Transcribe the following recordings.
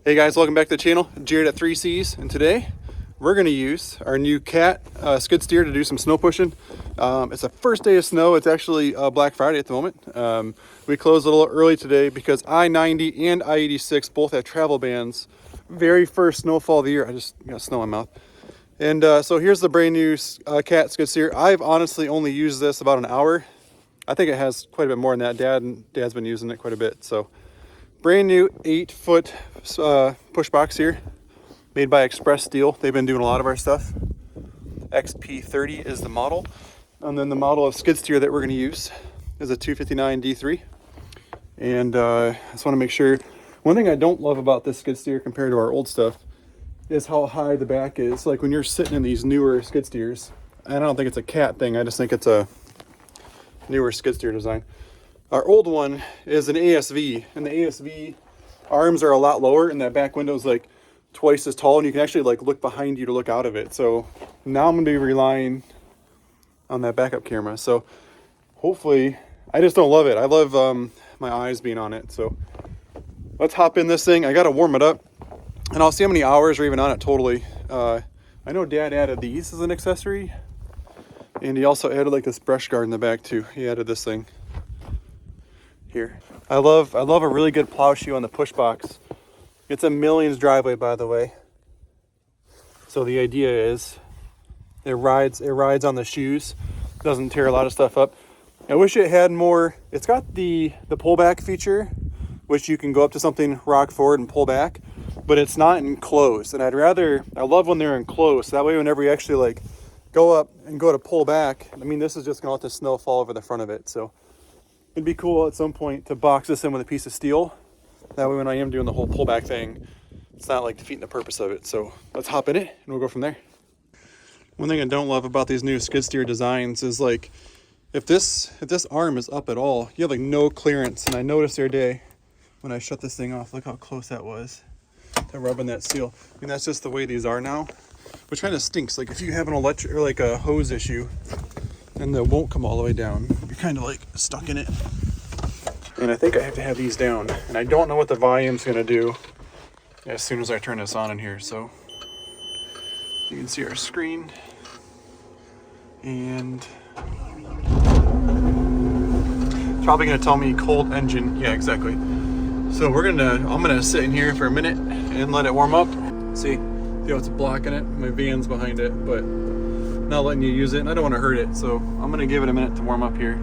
Hey guys, welcome back to the channel. Jared at 3C's, and today we're going to use our new Cat skid steer to do some snow pushing. It's the first day of snow. It's actually Black Friday at the moment. We closed a little early today because I-90 and I-86 both have travel bans. Very first snowfall of the year. I just got snow in my mouth. And so here's the brand new Cat skid steer. I've honestly only used this about an hour. I think it has quite a bit more than that. Dad's been using it quite a bit. So brand new 8-foot push box here, made by Express Steel. They've been doing a lot of our stuff. XP30 is the model. And then the model of skid steer that we're going to use is a 259 D3. And I just want to make sure, one thing I don't love about this skid steer compared to our old stuff is how high the back is. Like when you're sitting in these newer skid steers, and I don't think it's a Cat thing, I just think it's a newer skid steer design. Our old one is an ASV, and the ASV arms are a lot lower, and that back window is like twice as tall, and you can actually like look behind you to look out of it. So now I'm going to be relying on that backup camera. So hopefully, I just don't love it. I love my eyes being on it. So let's hop in this thing. I got to warm it up, and I'll see how many hours are even on it totally. I know Dad added these as an accessory, and he also added like this brush guard in the back too. He added this thing here. I love a really good plow shoe on the push box. It's a Millings driveway, by the way. So the idea is it rides on the shoes, doesn't tear a lot of stuff up. I wish it had more. It's got the pullback feature, which you can go up to something, rock forward and pull back, but it's not enclosed. And I love when they're enclosed. That way whenever you actually like go up and go to pull back, I mean, this is just gonna let the snow fall over the front of it. So it'd be cool at some point to box this in with a piece of steel. That way when I am doing the whole pullback thing, it's not like defeating the purpose of it. So let's hop in it and we'll go from there. One thing I don't love about these new skid steer designs is like, if this arm is up at all, you have like no clearance. And I noticed the other day when I shut this thing off, look how close that was to rubbing that steel. I mean, that's just the way these are now, which kind of stinks. Like if you have an electric or like a hose issue and they won't come all the way down, you're kind of like stuck in it. And I think I have to have these down, and I don't know what the volume's gonna do as soon as I turn this on in here. So you can see our screen, and it's probably gonna tell me cold engine. Yeah, exactly. So I'm gonna sit in here for a minute and let it warm up. See how it's blocking it? My van's behind it, but not letting you use it, and I don't want to hurt it, so I'm gonna give it a minute to warm up here.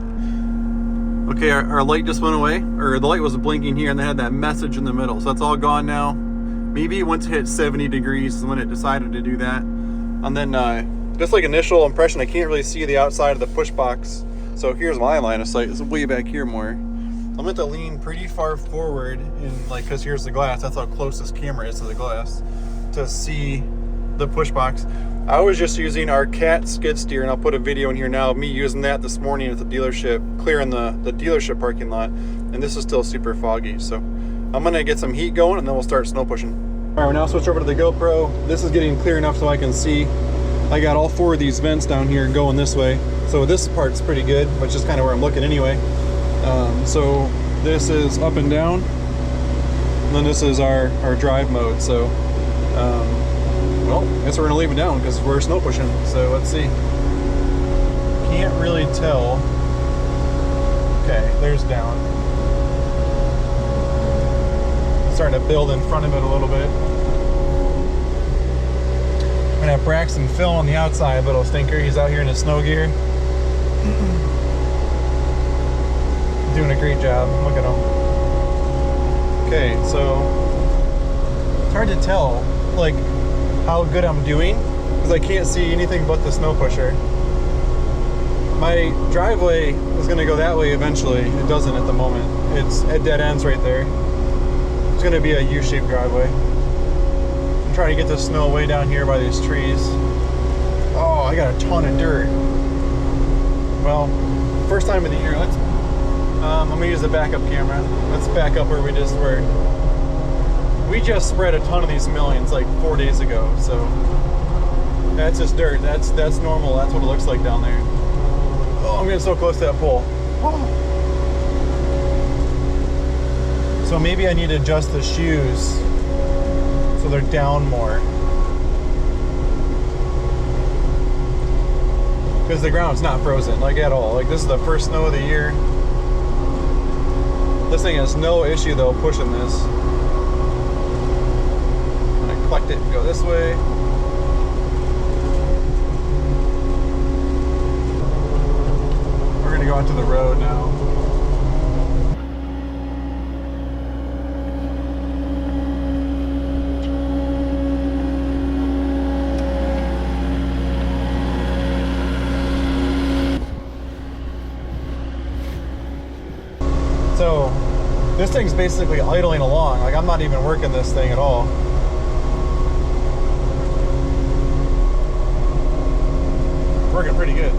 Okay, our light just went away, or the light was blinking here and they had that message in the middle, so that's all gone now. Maybe it went to hit 70 degrees when it decided to do that. And then just like initial impression, I can't really see the outside of the push box, so here's my line of sight. It's way back here more. I'm going to have to lean pretty far forward, because here's the glass, that's how close this camera is to the glass, to see the push box. I was just using our Cat skid steer, and I'll put a video in here now of me using that this morning at the dealership, clearing the dealership parking lot, and this is still super foggy. So I'm gonna get some heat going and then we'll start snow pushing. All right, we're now switch over to the GoPro. This is getting clear enough so I can see. I got all 4 of these vents down here going this way, so this part's pretty good, which is kind of where I'm looking anyway. So this is up and down, and then this is our drive mode. So well, I guess we're gonna leave it down because we're snow pushing. So let's see. Can't really tell. Okay, there's down. Starting to build in front of it a little bit. I'm gonna have Braxton film on the outside, little stinker. He's out here in his snow gear. Doing a great job. Look at him. Okay, so it's hard to tell like how good I'm doing because I can't see anything but the snow pusher. My driveway is going to go that way eventually. It doesn't at the moment. It's at dead ends right there. It's going to be a U-shaped driveway. I'm trying to get the snow way down here by these trees. Oh, I got a ton of dirt. Well, first time of the year. I'm going to use the backup camera. Let's back up where we just were. We just spread a ton of these millings like 4 days ago, so that's just dirt. That's normal. That's what it looks like down there. Oh, I'm getting so close to that pole. Oh. So maybe I need to adjust the shoes so they're down more. Because the ground's not frozen, like at all. Like this is the first snow of the year. This thing has no issue though pushing this. I'm gonna collect it and go this way. We're gonna go onto the road now. So this thing's basically idling along. Like I'm not even working this thing at all. Working pretty good.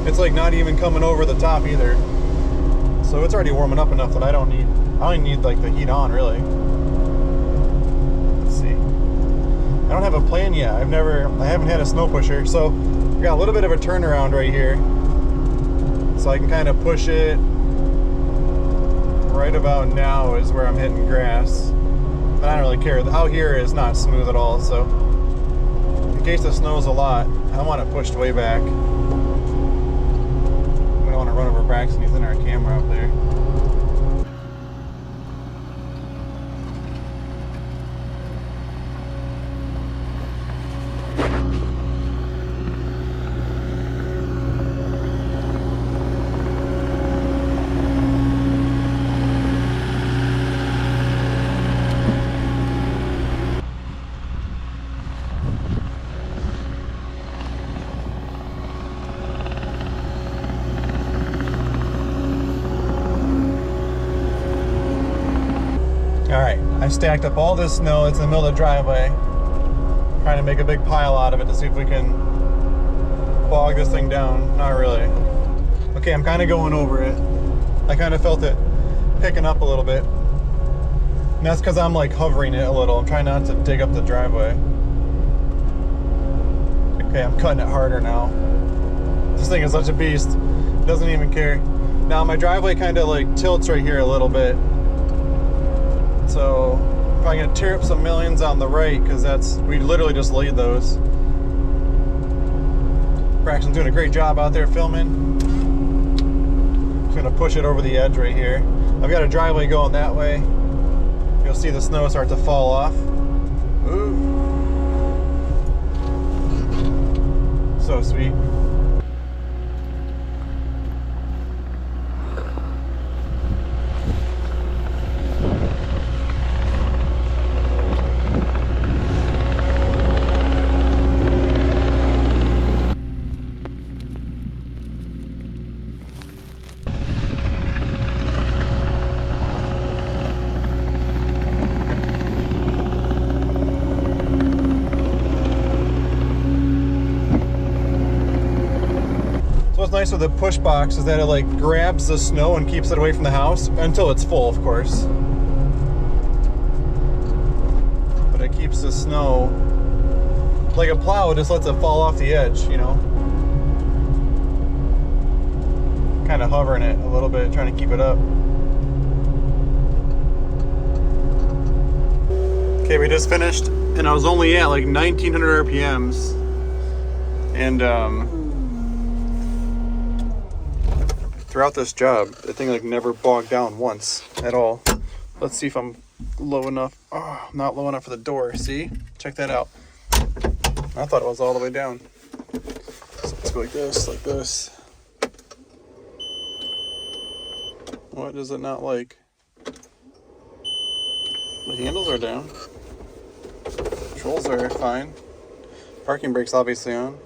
It's like not even coming over the top either. So it's already warming up enough that I don't only need like the heat on really. Let's see. I don't have a plan yet. I haven't had a snow pusher, so I got a little bit of a turnaround right here. So I can kind of push it right about now is where I'm hitting grass. But I don't really care. Out here is not smooth at all, so in case it snows a lot, I want it pushed way back. We don't want to run over Braxton. He's in our camera up there. Alright, I stacked up all this snow that's in the middle of the driveway. Trying to make a big pile out of it to see if we can bog this thing down. Not really. Okay, I'm kind of going over it. I kind of felt it picking up a little bit. And that's because I'm like hovering it a little. I'm trying not to dig up the driveway. Okay, I'm cutting it harder now. This thing is such a beast. It doesn't even care. Now my driveway kind of like tilts right here a little bit. So I'm probably gonna tear up some millings on the right because we literally just laid those. Braxton's doing a great job out there filming. Just gonna push it over the edge right here. I've got a driveway going that way. You'll see the snow start to fall off. Ooh. So sweet. What's nice with the push box is that it like grabs the snow and keeps it away from the house until it's full, of course. But it keeps the snow, like a plow, it just lets it fall off the edge, you know. Kind of hovering it a little bit, trying to keep it up. Okay, we just finished, and I was only at like 1900 RPMs, and throughout this job, the thing like never bogged down once at all. Let's see if I'm low enough. Oh, I'm not low enough for the door. See? Check that out. I thought it was all the way down. So let's go like this, like this. What does it not like? The handles are down. Controls are fine. Parking brake's obviously on.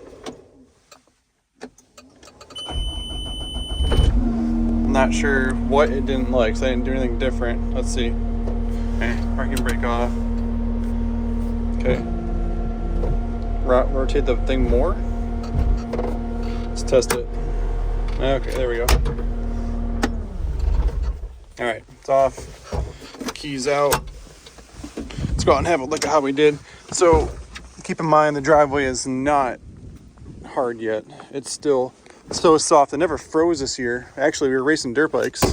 Not sure what it didn't like, so I didn't do anything different. Let's see. Okay, parking brake off. Okay. Rotate the thing more. Let's test it. Okay, there we go. Alright, it's off. Keys out. Let's go out and have a look at how we did. So, keep in mind the driveway is not hard yet. It's still So soft. It never froze this year. Actually, we were racing dirt bikes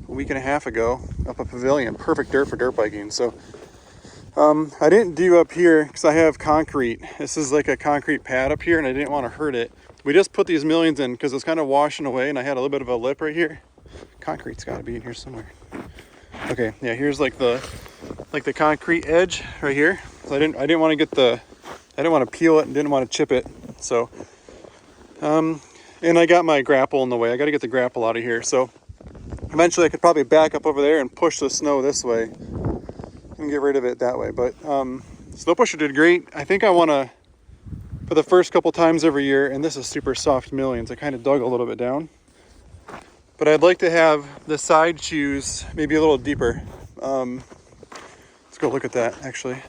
a week and a half ago up a pavilion. Perfect dirt for dirt biking. So I didn't do up here because I have concrete. This is like a concrete pad up here, and I didn't want to hurt it. We just put these millings in because it's kind of washing away, and I had a little bit of a lip right here. Concrete's got to be in here somewhere. Okay, yeah, here's like the concrete edge right here. So I didn't want to peel it and didn't want to chip it. So and I got my grapple in the way. I got to get the grapple out of here. So eventually I could probably back up over there and push the snow this way and get rid of it that way. But snow pusher did great. I think I want to, for the first couple times every year, and this is super soft millions, I kind of dug a little bit down. But I'd like to have the side shoes maybe a little deeper. Let's go look at that actually.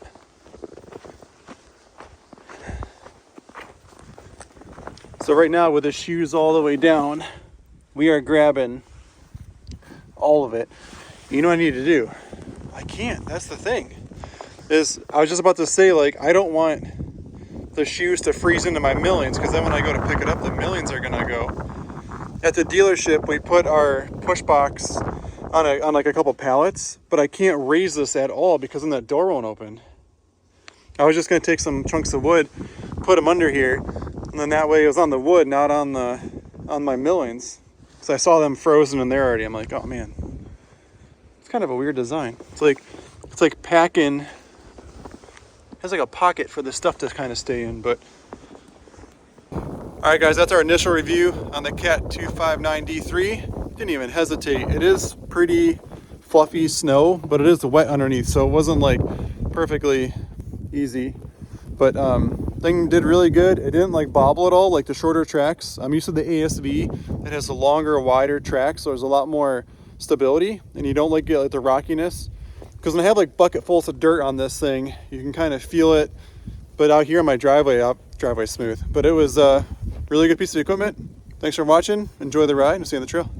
So right now with the shoes all the way down, we are grabbing all of it. You know what I need to do? I can't, that's the thing. I was just about to say, like, I don't want the shoes to freeze into my millings, because then when I go to pick it up, the millings are gonna go. At the dealership, we put our push box on like a couple pallets, but I can't raise this at all because then that door won't open. I was just gonna take some chunks of wood, put them under here, and then that way it was on the wood, not on my millings. So I saw them frozen in there already. I'm like, oh man, it's kind of a weird design. It's like packing. It has like a pocket for the stuff to kind of stay in, but. All right, guys, that's our initial review on the Cat 259D3. Didn't even hesitate. It is pretty fluffy snow, but it is wet underneath, so it wasn't like perfectly easy. But thing did really good. It didn't like bobble at all, like the shorter tracks. I'm used to the ASV that has a longer, wider track, so there's a lot more stability, and you don't like get like the rockiness. Because when I have like bucketfuls of dirt on this thing, you can kind of feel it. But out here on my driveway's smooth. But it was really good piece of equipment. Thanks for watching. Enjoy the ride and see you on the trail.